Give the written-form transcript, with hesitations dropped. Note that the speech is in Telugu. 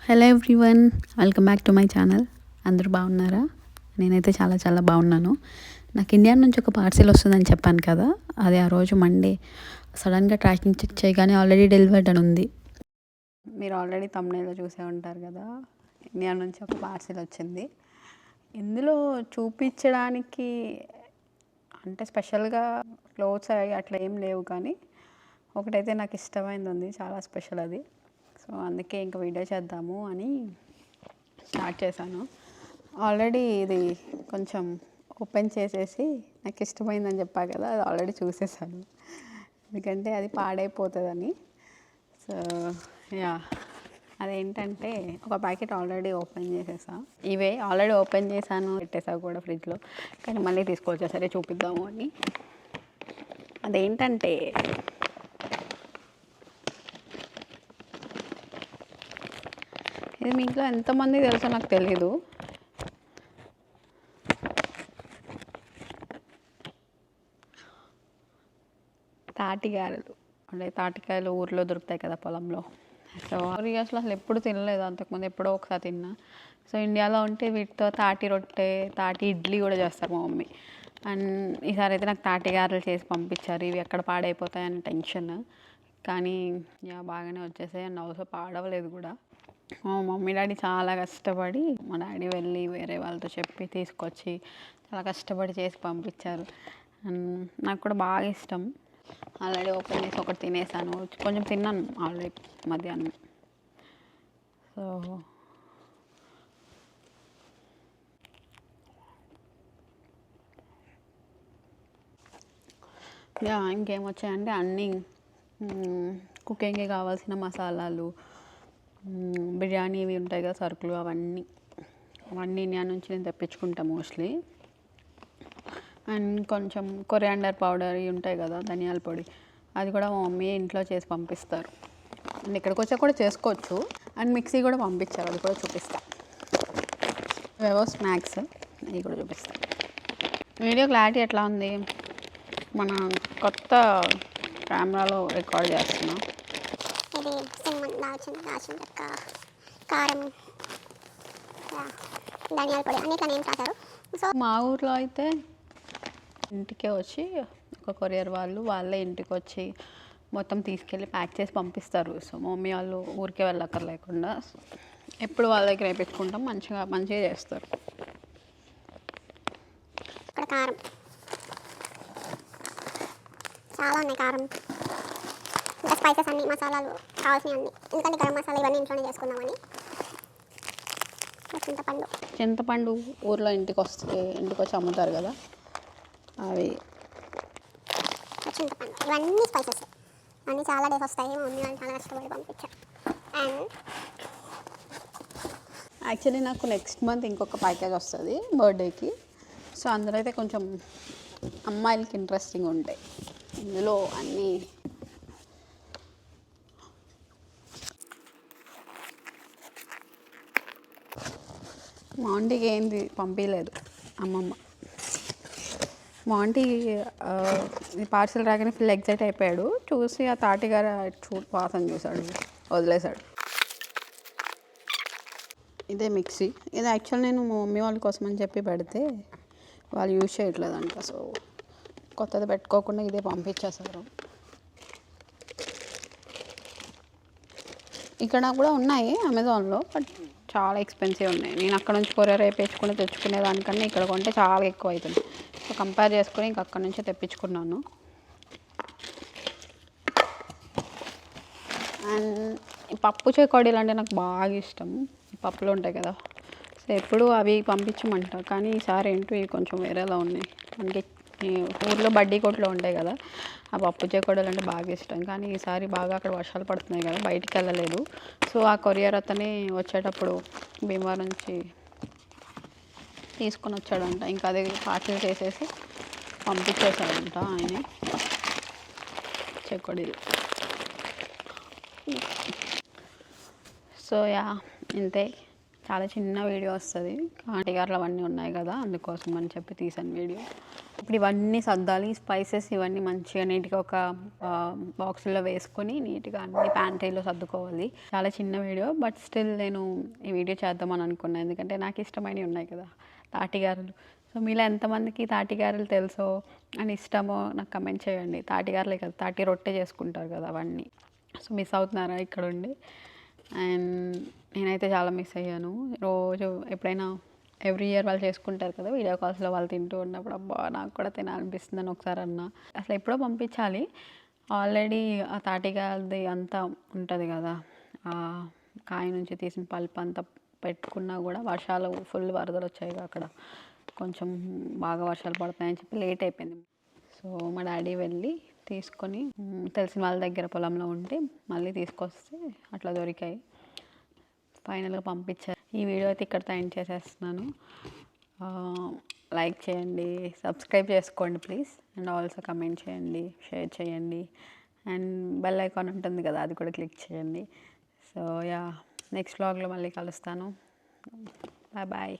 Hello everyone, welcome back to my channel. అందరూ బాగున్నారా? నేనైతే చాలా చాలా బాగున్నాను. నాకు ఇండియా నుంచి ఒక పార్సిల్ వస్తుందని చెప్పాను కదా, అది ఆ రోజు మండే సడన్గా ట్రాకింగ్ చెక్ చేయగానే ఆల్రెడీ డెలివర్డ్ అని ఉంది. మీరు ఆల్రెడీ తమ్ముళ్ళు చూసే ఉంటారు కదా, ఇండియా నుంచి ఒక పార్సిల్ వచ్చింది. ఇందులో చూపించడానికి అంటే స్పెషల్గా క్లోత్స్ అవి అట్లా ఏం లేవు, కానీ ఒకటైతే నాకు ఇష్టమైనది ఉంది, చాలా స్పెషల్ అది. సో అందుకే ఇంకా వీడియో చేద్దాము అని స్టార్ట్ చేశాను. ఆల్రెడీ ఇది కొంచెం ఓపెన్ చేసేసి నాకు ఇష్టమైందని చెప్పా కదా, అది ఆల్రెడీ చూసేసాను, ఎందుకంటే అది పాడైపోతుందని. సో యా, అదేంటంటే ఒక ప్యాకెట్ ఆల్రెడీ ఓపెన్ చేసేసా. ఇవే ఆల్రెడీ ఓపెన్ చేశాను, పెట్టేసా కూడా ఫ్రిడ్జ్లో, కానీ మళ్ళీ తీసుకొచ్చా సరే చూపిద్దాము అని. అదేంటంటే ఇది మీ ఇంట్లో ఎంతమంది తెలుసో నాకు తెలీదు. తాటిగాయలు అంటే తాటికాయలు ఊర్లో దొరుకుతాయి కదా పొలంలో. సో 4 ఇయర్స్లో అసలు ఎప్పుడు తినలేదు, అంతకుముందు ఎప్పుడో ఒకసారి తిన్నా. సో ఇండియాలో ఉంటే వీటితో తాటి రొట్టె, తాటి ఇడ్లీ కూడా చేస్తారు మా మమ్మీ. అండ్ ఈసారి అయితే నాకు తాటిగాయలు చేసి పంపించారు. ఇవి ఎక్కడ పాడైపోతాయని టెన్షన్, కానీ యా బాగానే వచ్చేసాయి. అండ్ ఆల్సో పాడవలేదు కూడా. మా మమ్మీ డాడీ చాలా కష్టపడి, మా డాడీ వెళ్ళి వేరే వాళ్ళతో చెప్పి తీసుకొచ్చి చాలా కష్టపడి చేసి పంపించారు. అండ్ నాకు కూడా బాగా ఇష్టం. ఆల్రెడీ ఓపెన్ చేసి ఒకటి తినేసాను, కొంచెం తిన్నాను ఆల్రెడీ మధ్యాహ్నం. సో యా, ఇంకేం వచ్చాయంటే అన్నీ కుకింగ్కి కావాల్సిన మసాలాలు, బిర్యానీ ఇవి ఉంటాయి కదా సరుకులు, అవన్నీ ఇండియా నుంచి నేను తెప్పించుకుంటాను మోస్ట్లీ. అండ్ కొంచెం కొరియాండర్ పౌడర్ ఇవి ఉంటాయి కదా, ధనియాల పొడి, అది కూడా మా మమ్మీ ఇంట్లో చేసి పంపిస్తారు. అండ్ ఇక్కడికి వచ్చా కూడా చేసుకోవచ్చు. అండ్ మిక్సీ కూడా పంపించారు, అది కూడా చూపిస్తా. ఇవేవో స్నాక్స్, అవి కూడా చూపిస్తాను. వీడియో క్లారిటీ ఎట్లా ఉంది? మన కొత్త కెమెరాలో రికార్డ్ చేస్తున్నాం. ఇది దాల్చిన చెక్క, కారం, ధనియాల పొడి అన్నిట్లో నేమ్స్ రాశారు. సో మా ఊర్లో అయితే ఇంటికే వచ్చి ఒక కొరియర్ వాళ్ళే ఇంటికి వచ్చి మొత్తం తీసుకెళ్ళి ప్యాక్ చేసి పంపిస్తారు. సో మమ్మీ వాళ్ళు ఊరికే వెళ్ళక్కర్లేకుండా ఎప్పుడు వాళ్ళ దగ్గర వేయించుకుంటాం, మంచిగా చేస్తారు. ఇక్కడ కారం చాలా ఉన్నాయి, కారం ఇంకా స్పైసెస్ అన్ని, మసాలాలు కావాల్సినవి అన్ని, ఎందుకంటే గరం మసాలా ఇవన్నీ ఇంట్లోనే చేసుకుందామని. చింతపండు ఊర్లో ఇంటికి వచ్చి అమ్ముతారు కదా, అవి. చింతపండు ఇవన్నీ స్పైసెస్ అన్నీ చాలా డేస్ వస్తాయి. మా మమ్మీ వాళ్ళు చాలా కష్టపడి పంపించారు. అండ్ యాక్చువల్లీ నాకు నెక్స్ట్ మంత్ ఇంకొక ప్యాకేజ్ వస్తుంది బర్త్డేకి. సో అందులో అయితే కొంచెం అమ్మాయిలకి ఇంట్రెస్టింగ్ ఉంటాయి. ఇందులో అన్నీ మా ఆంటీకి ఏంది పంపించలేదు అమ్మమ్మ. మా ఆంటీ ఈ పార్సిల్ రాగానే ఫుల్ ఎగ్జైట్ అయిపోయాడు. చూసి ఆ తాటిగార వాసన చూసాడు, వదిలేశాడు. ఇదే మిక్సీ. ఇది యాక్చువల్ నేను మా మమ్మీ వాళ్ళ కోసం అని చెప్పి పెడితే వాళ్ళు యూజ్ చేయట్లేదంట. సో కొత్తది పెట్టుకోకుండా ఇదే పంపించేశారు. ఇక్కడ కూడా ఉన్నాయి అమెజాన్లో, బట్ చాలా ఎక్స్పెన్సివ్ ఉన్నాయి. నేను అక్కడ నుంచి కొరియర్ వేయించుకుని తెచ్చుకునే దానికన్నా ఇక్కడ కొంటే చాలా ఎక్కువ అవుతుంది. సో కంపేర్ చేసుకొని ఇంక అక్కడ నుంచే తెప్పించుకున్నాను. అండ్ ఈ పప్పు చెకోడీలు అంటే నాకు బాగా ఇష్టం. ఈ పప్పులు ఉంటాయి కదా, సో ఎప్పుడు అవి పంపించమంట, కానీ ఈసారి ఏంటో ఇవి కొంచెం వేరేలా ఉన్నాయి. మనకి ఊర్లో బడ్డీ కొట్లో ఉంటాయి కదా, ఆ పప్పు చెకోడీలు అంటే బాగా ఇష్టం. కానీ ఈసారి బాగా అక్కడ వర్షాలు పడుతున్నాయి కదా, బయటికి వెళ్ళలేదు. సో ఆ కొరియర్ అతనే వచ్చేటప్పుడు భీమవరం నుంచి తీసుకొని వచ్చాడంట. ఇంకా అది పార్సిల్ చేసేసి పంపించేశాడంట ఆయనే చెకోడీలు. సో యా, ఇంతే. చాలా చిన్న వీడియో వస్తుంది, కాంటిగారులు అవన్నీ ఉన్నాయి కదా, అందుకోసం అని చెప్పి తీసాను వీడియో. ఇప్పుడు ఇవన్నీ సర్దాలి, స్పైసెస్ ఇవన్నీ మంచిగా నీట్గా ఒక బాక్సుల్లో వేసుకొని నీట్గా అన్ని ప్యాంట్రీలో సర్దుకోవాలి. చాలా చిన్న వీడియో, బట్ స్టిల్ నేను ఈ వీడియో చేద్దామని అనుకున్నాను, ఎందుకంటే నాకు ఇష్టమైనవి ఉన్నాయి కదా తాటిగారెలు. సో మీలో ఎంతమందికి తాటిగారెలు తెలుసో అని ఇష్టమో నాకు కమెంట్ చేయండి. తాటిగారెలే కదా, తాటి రొట్టె చేసుకుంటారు కదా అవన్నీ. సో మిస్ అవుతున్నారా ఇక్కడ ఉండి? అండ్ నేనైతే చాలా మిస్ అయ్యాను. రోజు ఎప్పుడైనా ఎవ్రీ ఇయర్ వాళ్ళు చేసుకుంటారు కదా వీడియో కాల్స్లో, వాళ్ళు తింటూ ఉన్నప్పుడు అబ్బా నాకు కూడా తినాలనిపిస్తుందని ఒకసారి అన్నా. అసలు ఎప్పుడో పంపించాలి. ఆల్రెడీ ఆ తాటిగాది అంతా ఉంటుంది కదా, ఆ కాయ నుంచి తీసిన పల్ప్ అంతా పెట్టుకున్నా కూడా వర్షాలు ఫుల్ వరదలు వచ్చాయి అక్కడ, కొంచెం బాగా వర్షాలు పడతాయని చెప్పి లేట్ అయిపోయింది. సో మా డాడీ వెళ్ళి తీసుకొని తెలిసిన వాళ్ళ దగ్గర పొలంలో ఉంటే మళ్ళీ తీసుకొస్తే అట్లా దొరికాయి. ఫైనల్గా పంపించారు. ఈ వీడియో అయితే ఇక్కడితో ఎండ్ చేసేస్తున్నాను. లైక్ చేయండి, సబ్స్క్రైబ్ చేసుకోండి ప్లీజ్, అండ్ ఆల్సో కమెంట్ చేయండి, షేర్ చేయండి, అండ్ బెల్ ఐకాన్ ఉంటుంది కదా అది కూడా క్లిక్ చేయండి. సో యా, నెక్స్ట్ వ్లాగ్లో మళ్ళీ కలుస్తాను. Bye bye.